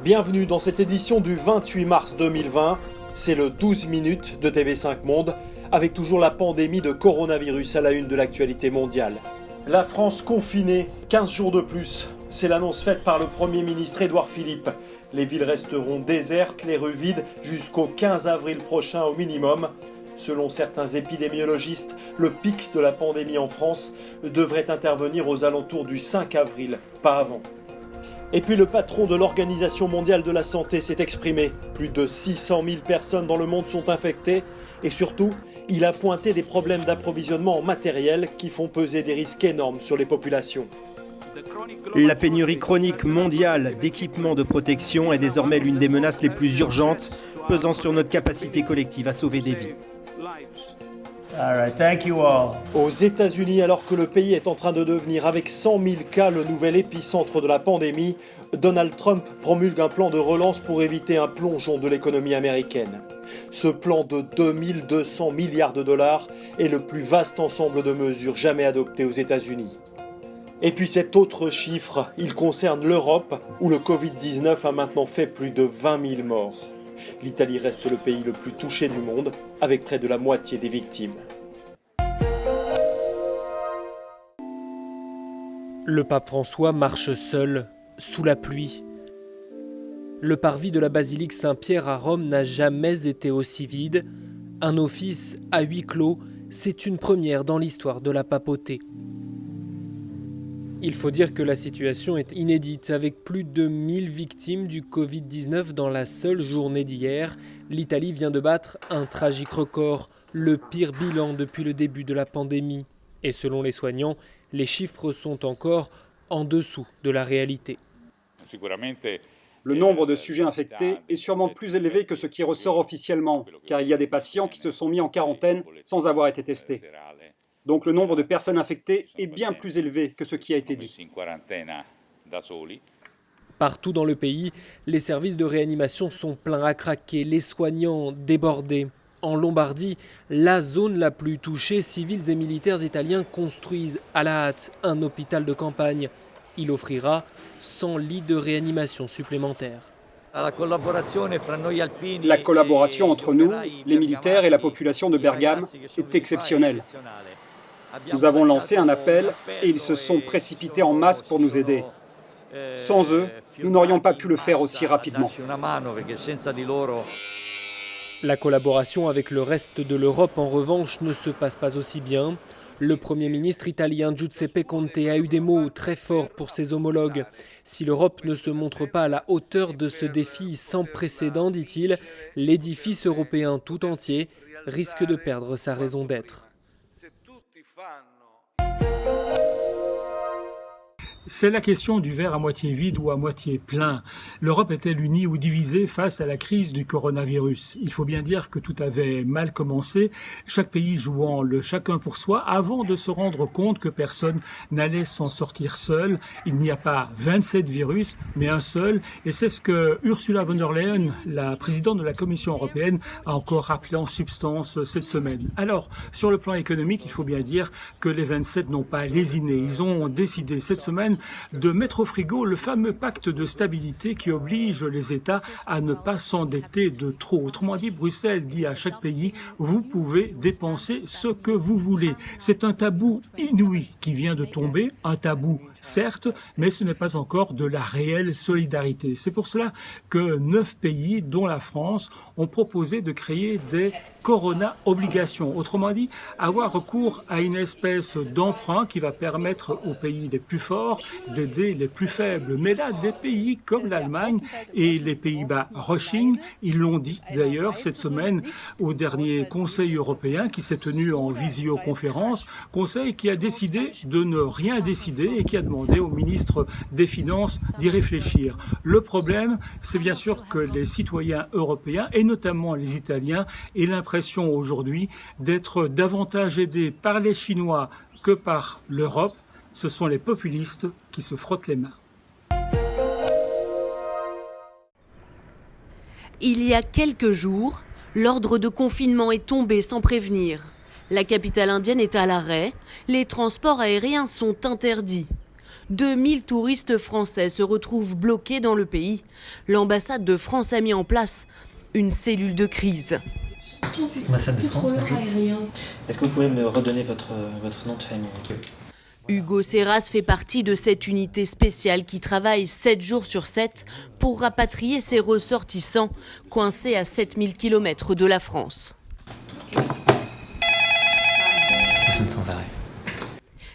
Bienvenue dans cette édition du 28 mars 2020. C'est le 12 minutes de TV5 Monde, avec toujours la pandémie de coronavirus à la une de l'actualité mondiale. La France confinée, 15 jours de plus. C'est l'annonce faite par le Premier ministre Édouard Philippe. Les villes resteront désertes, les rues vides jusqu'au 15 avril prochain au minimum. Selon certains épidémiologistes, le pic de la pandémie en France devrait intervenir aux alentours du 5 avril, pas avant. Et puis le patron de l'Organisation mondiale de la santé s'est exprimé. Plus de 600 000 personnes dans le monde sont infectées. Et surtout, il a pointé des problèmes d'approvisionnement en matériel qui font peser des risques énormes sur les populations. La pénurie chronique mondiale d'équipements de protection est désormais l'une des menaces les plus urgentes pesant sur notre capacité collective à sauver des vies. Aux États-Unis, alors que le pays est en train de devenir, avec 100 000 cas, le nouvel épicentre de la pandémie, Donald Trump promulgue un plan de relance pour éviter un plongeon de l'économie américaine. Ce plan de 2200 milliards de dollars est le plus vaste ensemble de mesures jamais adoptées aux États-Unis. Et puis cet autre chiffre, il concerne l'Europe, où le Covid-19 a maintenant fait plus de 20 000 morts. L'Italie reste le pays le plus touché du monde, avec près de la moitié des victimes. Le pape François marche seul, sous la pluie. Le parvis de la basilique Saint-Pierre à Rome n'a jamais été aussi vide. Un office à huis clos, c'est une première dans l'histoire de la papauté. Il faut dire que la situation est inédite. Avec plus de 1000 victimes du Covid-19 dans la seule journée d'hier, l'Italie vient de battre un tragique record, le pire bilan depuis le début de la pandémie. Et selon les soignants, les chiffres sont encore en dessous de la réalité. Le nombre de sujets infectés est sûrement plus élevé que ce qui ressort officiellement, car il y a des patients qui se sont mis en quarantaine sans avoir été testés. Donc le nombre de personnes infectées est bien plus élevé que ce qui a été dit. Partout dans le pays, les services de réanimation sont pleins à craquer, les soignants débordés. En Lombardie, la zone la plus touchée, civils et militaires italiens construisent à la hâte un hôpital de campagne. Il offrira 100 lits de réanimation supplémentaires. La collaboration entre nous, les militaires et la population de Bergame est exceptionnelle. Nous avons lancé un appel et ils se sont précipités en masse pour nous aider. Sans eux, nous n'aurions pas pu le faire aussi rapidement. La collaboration avec le reste de l'Europe, en revanche, ne se passe pas aussi bien. Le Premier ministre italien Giuseppe Conte a eu des mots très forts pour ses homologues. Si l'Europe ne se montre pas à la hauteur de ce défi sans précédent, dit-il, l'édifice européen tout entier risque de perdre sa raison d'être. C'est la question du verre à moitié vide ou à moitié plein. L'Europe est-elle unie ou divisée face à la crise du coronavirus? Il faut bien dire que tout avait mal commencé, chaque pays jouant le chacun pour soi avant de se rendre compte que personne n'allait s'en sortir seul. Il n'y a pas 27 virus, mais un seul. Et c'est ce que Ursula von der Leyen, la présidente de la Commission européenne, a encore rappelé en substance cette semaine. Alors, sur le plan économique, il faut bien dire que les 27 n'ont pas lésiné. Ils ont décidé cette semaine de mettre au frigo le fameux pacte de stabilité qui oblige les États à ne pas s'endetter de trop. Autrement dit, Bruxelles dit à chaque pays, vous pouvez dépenser ce que vous voulez. C'est un tabou inouï qui vient de tomber, un tabou certes, mais ce n'est pas encore de la réelle solidarité. C'est pour cela que 9 pays, dont la France, ont proposé de créer des corona-obligations. Autrement dit, avoir recours à une espèce d'emprunt qui va permettre aux pays les plus forts d'aider les plus faibles. Mais là, des pays comme l'Allemagne et les Pays-Bas rechignent. Ils l'ont dit d'ailleurs cette semaine au dernier Conseil européen qui s'est tenu en visioconférence. Conseil qui a décidé de ne rien décider et qui a demandé au ministre des Finances d'y réfléchir. Le problème, c'est bien sûr que les citoyens européens, et notamment les Italiens, aient l'impression aujourd'hui d'être davantage aidés par les Chinois que par l'Europe. Ce sont les populistes qui se frottent les mains. Il y a quelques jours, l'ordre de confinement est tombé sans prévenir. La capitale indienne est à l'arrêt, les transports aériens sont interdits. 2000 touristes français se retrouvent bloqués dans le pays. L'ambassade de France a mis en place une cellule de crise. Ambassade de France, bonjour. Est-ce que vous pouvez me redonner votre nom de famille ? Hugo Serras fait partie de cette unité spéciale qui travaille 7 jours sur 7 pour rapatrier ses ressortissants coincés à 7000 km de la France. Ça sonne sans arrêt.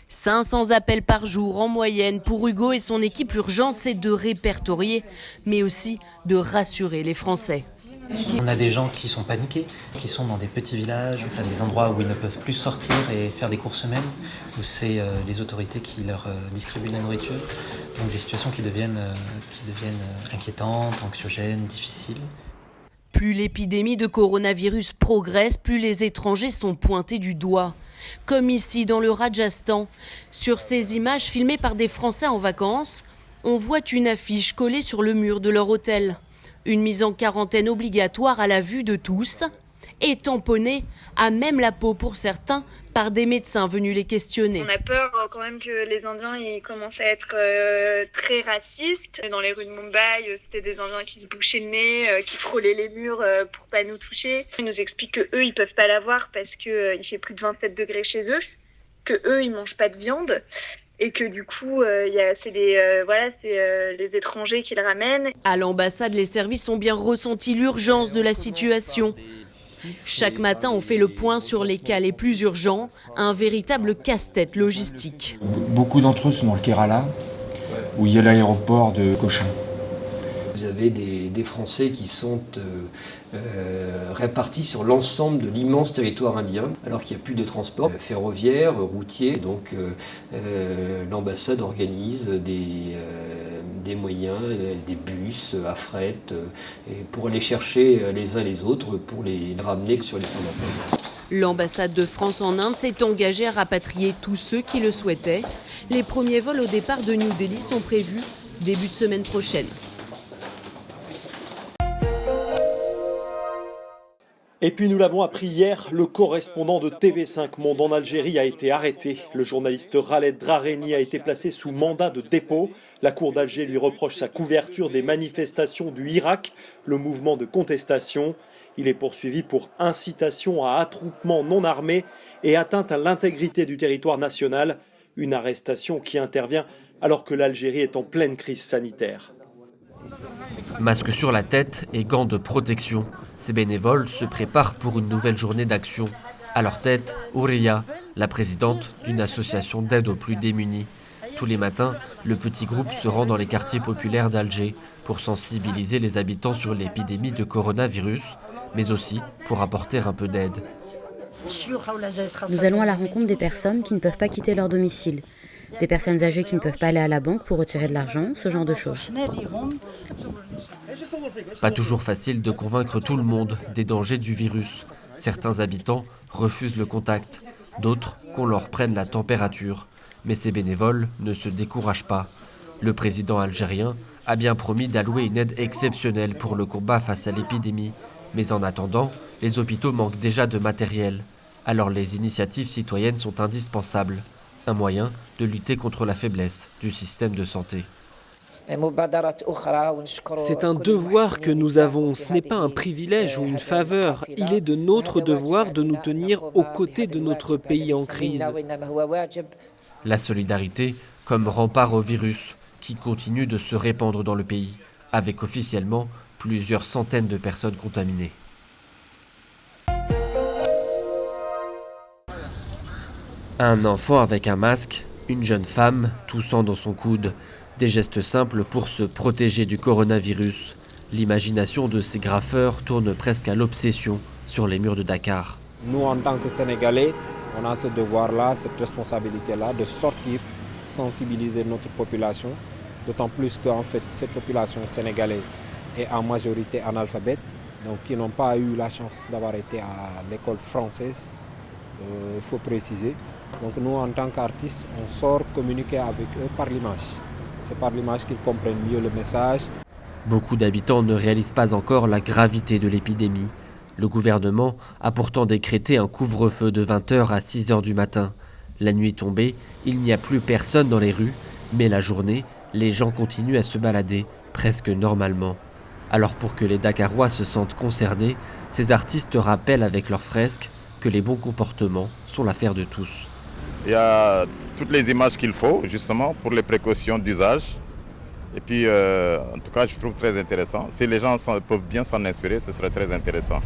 500 appels par jour en moyenne pour Hugo et son équipe. L'urgence, c'est de répertorier, mais aussi de rassurer les Français. On a des gens qui sont paniqués, qui sont dans des petits villages, à des endroits où ils ne peuvent plus sortir et faire des courses eux-mêmes, où c'est les autorités qui leur distribuent la nourriture. Donc des situations qui deviennent inquiétantes, anxiogènes, difficiles. Plus l'épidémie de coronavirus progresse, plus les étrangers sont pointés du doigt. Comme ici dans le Rajasthan. Sur ces images filmées par des Français en vacances, on voit une affiche collée sur le mur de leur hôtel. Une mise en quarantaine obligatoire à la vue de tous et tamponnée à même la peau pour certains par des médecins venus les questionner. On a peur quand même que les Indiens ils commencent à être très racistes. Dans les rues de Mumbai, c'était des Indiens qui se bouchaient le nez, qui frôlaient les murs pour pas nous toucher. Ils nous expliquent que eux ils peuvent pas l'avoir parce que il fait plus de 27 degrés chez eux, que eux ils mangent pas de viande. Et que du coup, c'est les étrangers qui le ramènent. À l'ambassade, les services ont bien ressenti l'urgence de la situation. Chaque matin, on fait le point sur les cas les plus urgents, un véritable casse-tête logistique. Beaucoup d'entre eux sont dans le Kerala, où il y a l'aéroport de Cochin. Vous avez des Français qui sont répartis sur l'ensemble de l'immense territoire indien, alors qu'il n'y a plus de transport ferroviaire, routier. Donc l'ambassade organise des moyens, des bus à fret, pour aller chercher les uns les autres, pour les ramener sur les points d'appel. L'ambassade de France en Inde s'est engagée à rapatrier tous ceux qui le souhaitaient. Les premiers vols au départ de New Delhi sont prévus début de semaine prochaine. Et puis nous l'avons appris hier, le correspondant de TV5 Monde en Algérie a été arrêté. Le journaliste Khaled Drareni a été placé sous mandat de dépôt. La cour d'Alger lui reproche sa couverture des manifestations du Irak, le mouvement de contestation. Il est poursuivi pour incitation à attroupement non armé et atteinte à l'intégrité du territoire national. Une arrestation qui intervient alors que l'Algérie est en pleine crise sanitaire. Masque sur la tête et gants de protection, ces bénévoles se préparent pour une nouvelle journée d'action. À leur tête, Ouria, la présidente d'une association d'aide aux plus démunis. Tous les matins, le petit groupe se rend dans les quartiers populaires d'Alger pour sensibiliser les habitants sur l'épidémie de coronavirus, mais aussi pour apporter un peu d'aide. Nous allons à la rencontre des personnes qui ne peuvent pas quitter leur domicile. Des personnes âgées qui ne peuvent pas aller à la banque pour retirer de l'argent, ce genre de choses. Pas toujours facile de convaincre tout le monde des dangers du virus. Certains habitants refusent le contact, d'autres qu'on leur prenne la température. Mais ces bénévoles ne se découragent pas. Le président algérien a bien promis d'allouer une aide exceptionnelle pour le combat face à l'épidémie. Mais en attendant, les hôpitaux manquent déjà de matériel. Alors les initiatives citoyennes sont indispensables. Un moyen de lutter contre la faiblesse du système de santé. C'est un devoir que nous avons, ce n'est pas un privilège ou une faveur. Il est de notre devoir de nous tenir aux côtés de notre pays en crise. La solidarité comme rempart au virus qui continue de se répandre dans le pays, avec officiellement plusieurs centaines de personnes contaminées. Un enfant avec un masque, une jeune femme toussant dans son coude. Des gestes simples pour se protéger du coronavirus. L'imagination de ces graffeurs tourne presque à l'obsession sur les murs de Dakar. Nous, en tant que Sénégalais, on a ce devoir-là, cette responsabilité-là de sortir, sensibiliser notre population. D'autant plus qu'en fait, cette population sénégalaise est en majorité analphabète, donc qui n'ont pas eu la chance d'avoir été à l'école française, il faut préciser. Donc nous, en tant qu'artistes, on sort communiquer avec eux par l'image. C'est par l'image qu'ils comprennent mieux le message. Beaucoup d'habitants ne réalisent pas encore la gravité de l'épidémie. Le gouvernement a pourtant décrété un couvre-feu de 20h à 6h du matin. La nuit tombée, il n'y a plus personne dans les rues, Mais la journée, les gens continuent à se balader, presque normalement. Alors pour que les Dakarois se sentent concernés, ces artistes rappellent avec leurs fresques que les bons comportements sont l'affaire de tous. Il y a toutes les images qu'il faut, justement, pour les précautions d'usage. Et puis, en tout cas, je trouve très intéressant. Si les gens peuvent bien s'en inspirer, ce serait très intéressant.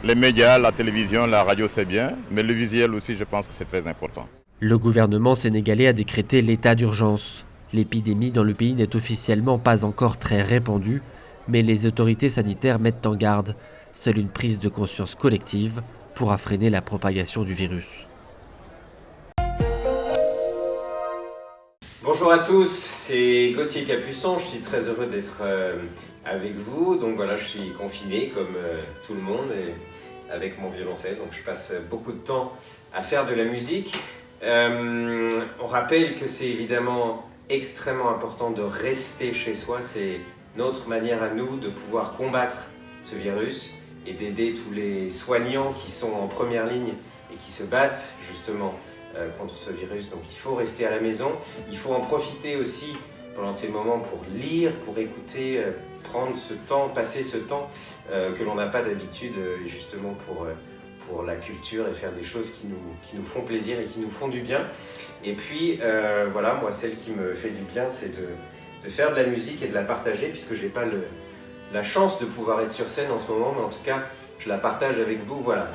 Les médias, la télévision, la radio, c'est bien, mais le visuel aussi, je pense que c'est très important. Le gouvernement sénégalais a décrété l'état d'urgence. L'épidémie dans le pays n'est officiellement pas encore très répandue, mais les autorités sanitaires mettent en garde. Seule une prise de conscience collective pourra freiner la propagation du virus. Bonjour à tous, c'est Gauthier Capuçon, je suis très heureux d'être avec vous. Donc voilà, je suis confiné comme tout le monde et avec mon violoncelle, donc je passe beaucoup de temps à faire de la musique. On rappelle que c'est évidemment extrêmement important de rester chez soi, c'est notre manière à nous de pouvoir combattre ce virus et d'aider tous les soignants qui sont en première ligne et qui se battent justement contre ce virus. Donc il faut rester à la maison, il faut en profiter aussi pendant ces moments pour lire, pour écouter, prendre ce temps, passer ce temps que l'on n'a pas d'habitude justement pour la culture et faire des choses qui nous font plaisir et qui nous font du bien. Et puis voilà, moi celle qui me fait du bien, c'est de faire de la musique et de la partager, puisque j'ai pas la chance de pouvoir être sur scène en ce moment, mais en tout cas je la partage avec vous, voilà.